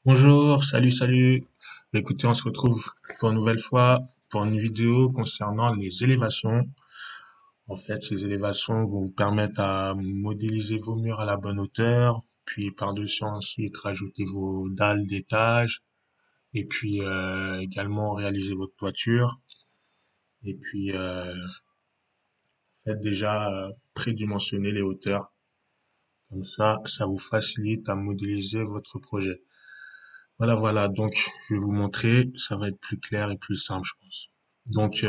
Bonjour, salut. Écoutez, on se retrouve pour une nouvelle fois pour une vidéo concernant les élévations. En fait, ces élévations vont vous permettre à modéliser vos murs à la bonne hauteur, puis par-dessus ensuite rajouter vos dalles d'étage, et puis également réaliser votre toiture. Et puis, faites déjà prédimensionner les hauteurs. Comme ça vous facilite à modéliser votre projet. Voilà. Donc, je vais vous montrer. Ça va être plus clair et plus simple, je pense. Donc,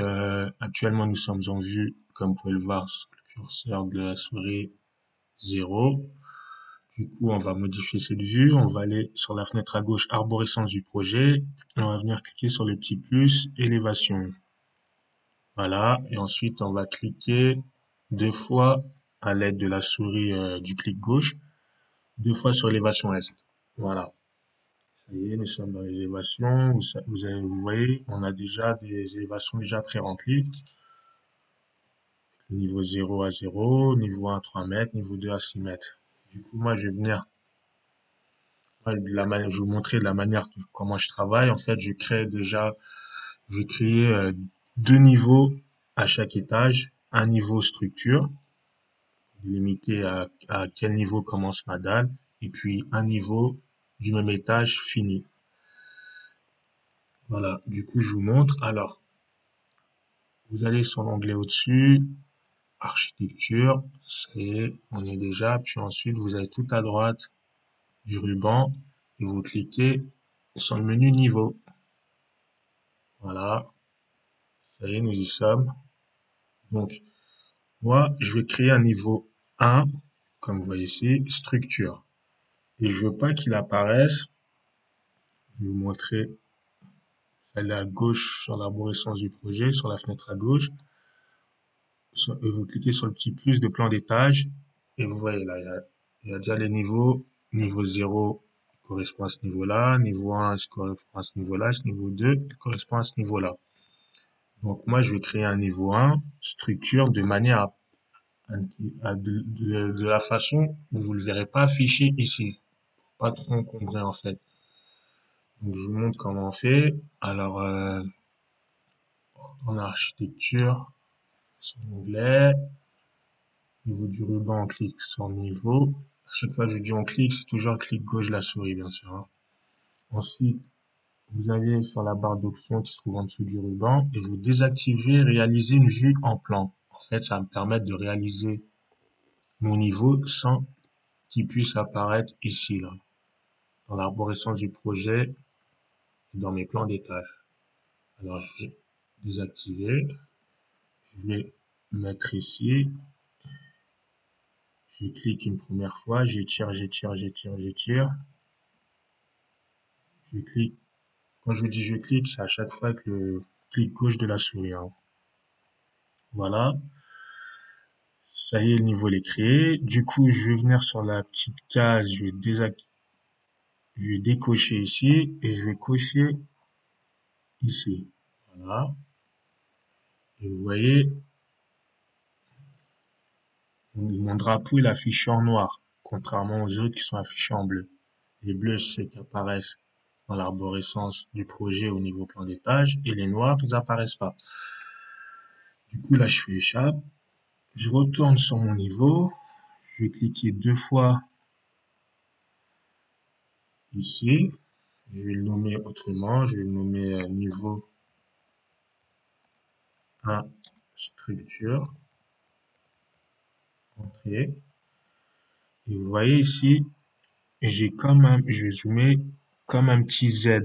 actuellement, nous sommes en vue, comme vous pouvez le voir, sur le curseur de la souris 0. Du coup, on va modifier cette vue. On va aller sur la fenêtre à gauche, arborescence du projet. Et on va venir cliquer sur le petit plus, élévation. Voilà. Et ensuite, on va cliquer deux fois à l'aide de la souris du clic gauche, deux fois sur élévation est. Voilà. Ça y est, nous sommes dans les élévations. Vous voyez, on a déjà des élévations déjà pré-remplies. Niveau 0 à 0, niveau 1 à 3 mètres, niveau 2 à 6 mètres. Du coup, moi, je vais venir, je vais vous montrer de la manière comment je travaille. En fait, je vais créer deux niveaux à chaque étage. Un niveau structure, limité à quel niveau commence ma dalle, et puis un niveau du même étage fini. Voilà, du coup, je vous montre. Alors, vous allez sur l'onglet au-dessus, architecture, ça y est, on y est déjà. Puis ensuite, vous avez tout à droite du ruban et vous cliquez sur le menu niveau. Voilà, ça y est, nous y sommes. Donc, moi, je vais créer un niveau 1, comme vous voyez ici, structure. Et je veux pas qu'il apparaisse. Je vais vous montrer. Elle est à gauche sur l'arborescence du projet, sur la fenêtre à gauche. Et vous cliquez sur le petit plus de plan d'étage. Et vous voyez là, il y a déjà les niveaux. Niveau 0 correspond à ce niveau-là. Niveau 1 correspond à ce niveau-là. Ce niveau 2 correspond à ce niveau-là. Donc moi, je vais créer un niveau 1, structure, de manière de la façon où vous ne le verrez pas affiché ici. Pas trop encombré en fait. Donc je vous montre comment on fait. Alors, en architecture, sur l'onglet, niveau du ruban, on clique sur niveau. À chaque fois que je dis on clique, c'est toujours clic gauche de la souris, bien sûr, hein. Ensuite, vous allez sur la barre d'options qui se trouve en dessous du ruban et vous désactivez réaliser une vue en plan. En fait, ça va me permettre de réaliser mon niveau sans qu'il puisse apparaître ici, là, dans l'arborescence du projet et dans mes plans d'étage. Alors, je vais désactiver. Je vais mettre ici. Je clique une première fois. J'étire. Je clique. Quand je dis je clique, c'est à chaque fois que le clic gauche de la souris, hein. Voilà. Ça y est, le niveau est créé. Du coup, je vais venir sur la petite case, je vais décocher ici et je vais cocher ici. Voilà. Et vous voyez, mon drapeau il est affiché en noir, contrairement aux autres qui sont affichés en bleu. Les bleus, c'est ceux qui apparaissent dans l'arborescence du projet au niveau plan d'étage et les noirs, ils apparaissent pas. Du coup, là, je fais échappe. Je retourne sur mon niveau. Je vais cliquer deux fois ici. Je vais le nommer autrement. Je vais le nommer niveau 1 structure. Entrée. Et vous voyez ici, je vais zoomer comme un petit Z.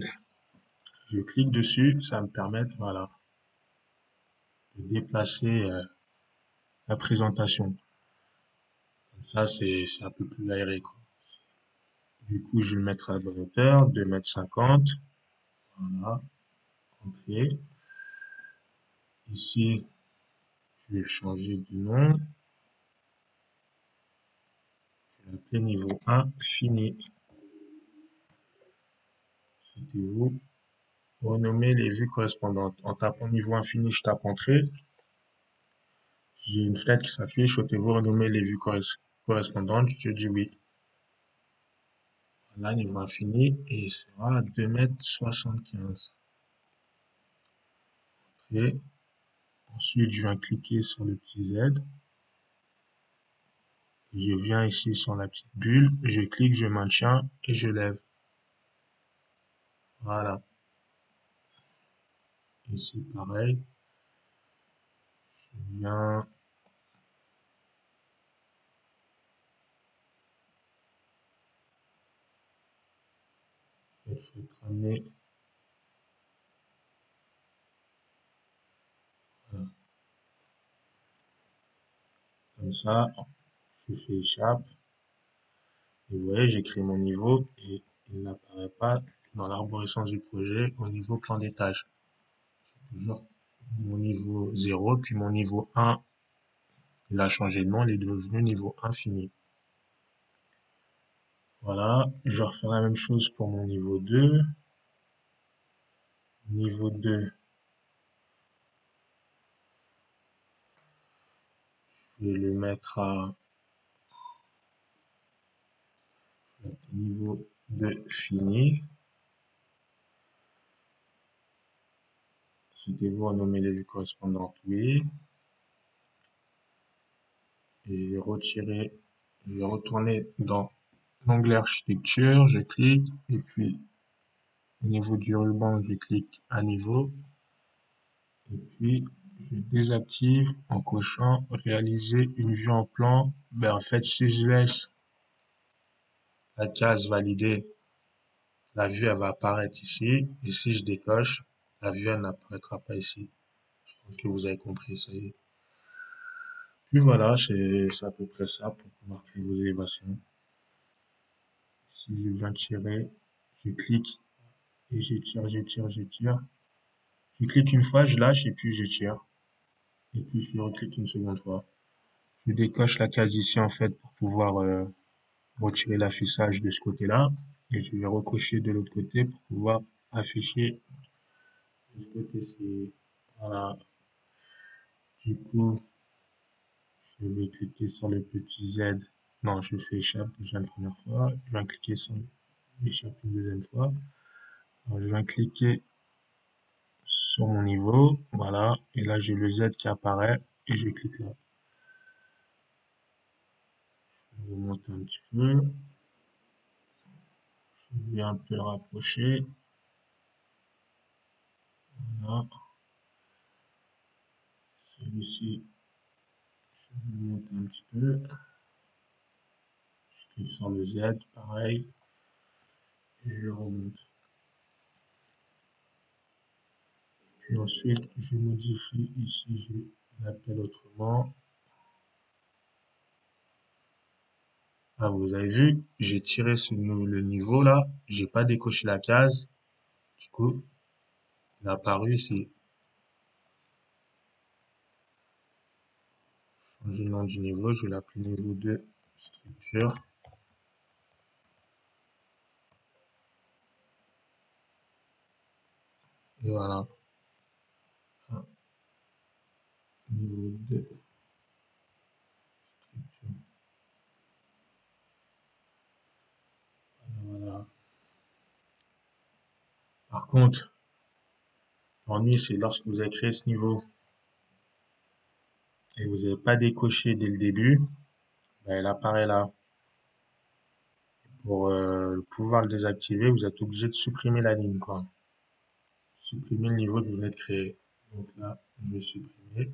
Je clique dessus, ça va me permettre, voilà, de déplacer la présentation. Comme ça, c'est un peu plus aéré, quoi. Du coup, je vais le mettre à la bonne hauteur, 2,50 m. Voilà, entrée. Ici, je vais changer de nom. Je vais l'appeler niveau 1 fini. Souhaitez-vous renommer les vues correspondantes? En tapant niveau infini, je tape entrée. J'ai une fenêtre qui s'affiche. Souhaitez-vous renommer les vues correspondantes? Je dis oui. Là, niveau infini, et il sera 2,75 m. Et ensuite, je viens cliquer sur le petit Z. Je viens ici sur la petite bulle, je clique, je maintiens et je lève. Voilà. Ici, pareil. Je viens, je vais ramener, voilà, comme ça. Je fais échappe. Et vous voyez, j'écris mon niveau et il n'apparaît pas dans l'arborescence du projet au niveau plan d'étage. Toujours mon niveau 0, puis mon niveau 1, il a changé de nom, il est devenu niveau infini. Voilà, je refais la même chose pour mon niveau 2. Niveau 2, je vais le mettre à niveau 2 fini. Souhaitez-vous renommer les vues correspondantes? Oui. Et je vais retourner dans l'onglet architecture, je clique, et puis au niveau du ruban, je clique à niveau, et puis je désactive en cochant réaliser une vue en plan. Ben, en fait, si je laisse la case validée, la vue elle va apparaître ici, et si je décoche, la vue elle n'apparaîtra pas ici. Je pense que vous avez compris, ça y est. Puis voilà, c'est à peu près ça pour pouvoir créer vos élévations. Si je viens tirer, je clique et j'étire, j'étire, j'étire. Je clique une fois, je lâche et puis j'étire. Et puis je reclique une seconde fois. Je décoche la case ici en fait pour pouvoir retirer l'affichage de ce côté-là. Et je vais recocher de l'autre côté pour pouvoir afficher de ce côté-ci. Voilà. Du coup, je vais cliquer sur le petit Z. Non, je fais échappe déjà une première fois. Je vais cliquer sur l'échappe une deuxième fois. Alors, je vais cliquer sur mon niveau. Voilà. Et là, j'ai le Z qui apparaît. Et je clique là. Je vais remonter un petit peu. Je vais un peu le rapprocher. Voilà. Celui-ci, je vais le monter un petit peu. Je clique sur le Z, pareil. Et je remonte. Puis ensuite, je modifie ici, je l'appelle autrement. Ah, vous avez vu, j'ai tiré le niveau là, j'ai pas décoché la case. Du coup, il a apparu ici. Changer le nom du niveau, je vais l'appeler niveau 2 structure. Et voilà. Ah, niveau 2 structure. Voilà. Par contre, l'ennui, c'est lorsque vous avez créé ce niveau et vous n'avez pas décoché dès le début, ben, il apparaît là. Pour pouvoir le désactiver, vous êtes obligé de supprimer la ligne, quoi. Supprimer le niveau que vous venez de créer. Donc là, je vais supprimer.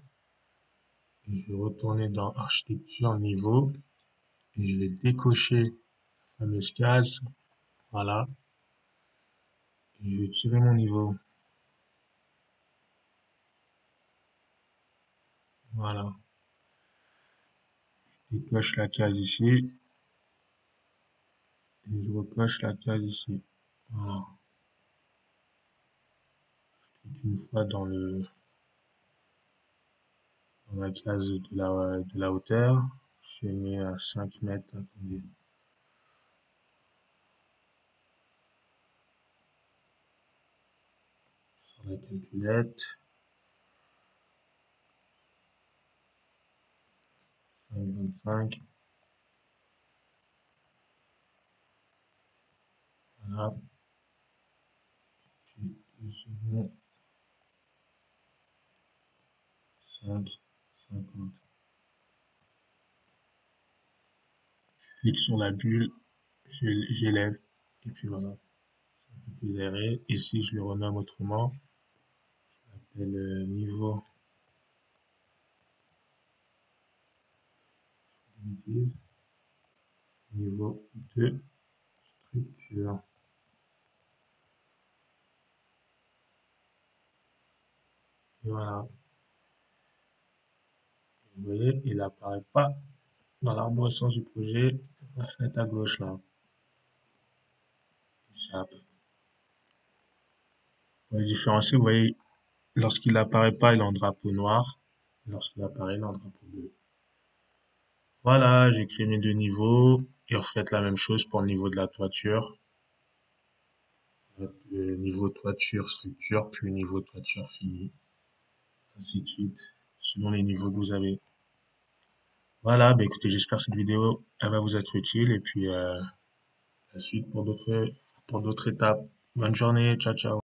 Et je vais retourner dans architecture, niveau. Et je vais décocher la fameuse case. Voilà. Et je vais tirer mon niveau. Voilà. Je décoche la case ici. Et je recoche la case ici. Voilà. Je clique une fois dans la case de la hauteur. Je mets à 5 mètres. Attendez. Sur la calculette. 5,25. Voilà, puis le second, 5, 50. Je clique sur la bulle, j'élève, et puis voilà, un peu plus aéré. Ici, je le renomme autrement. Je l'appelle niveau, niveau de structure. Et voilà, vous voyez, il n'apparaît pas dans l'arborescence du projet, la fenêtre à gauche là. Ça, pour les différencier, vous voyez, lorsqu'il n'apparaît pas, il est en drapeau noir. Lorsqu'il apparaît, il est en drapeau bleu. Voilà, j'ai créé mes deux niveaux. Et en fait, la même chose pour le niveau de la toiture. Niveau toiture, structure, puis niveau toiture fini. Ainsi de suite, selon les niveaux que vous avez. Voilà, bah écoutez, j'espère que cette vidéo, elle va vous être utile. Et puis, la suite pour d'autres étapes. Bonne journée, ciao, ciao.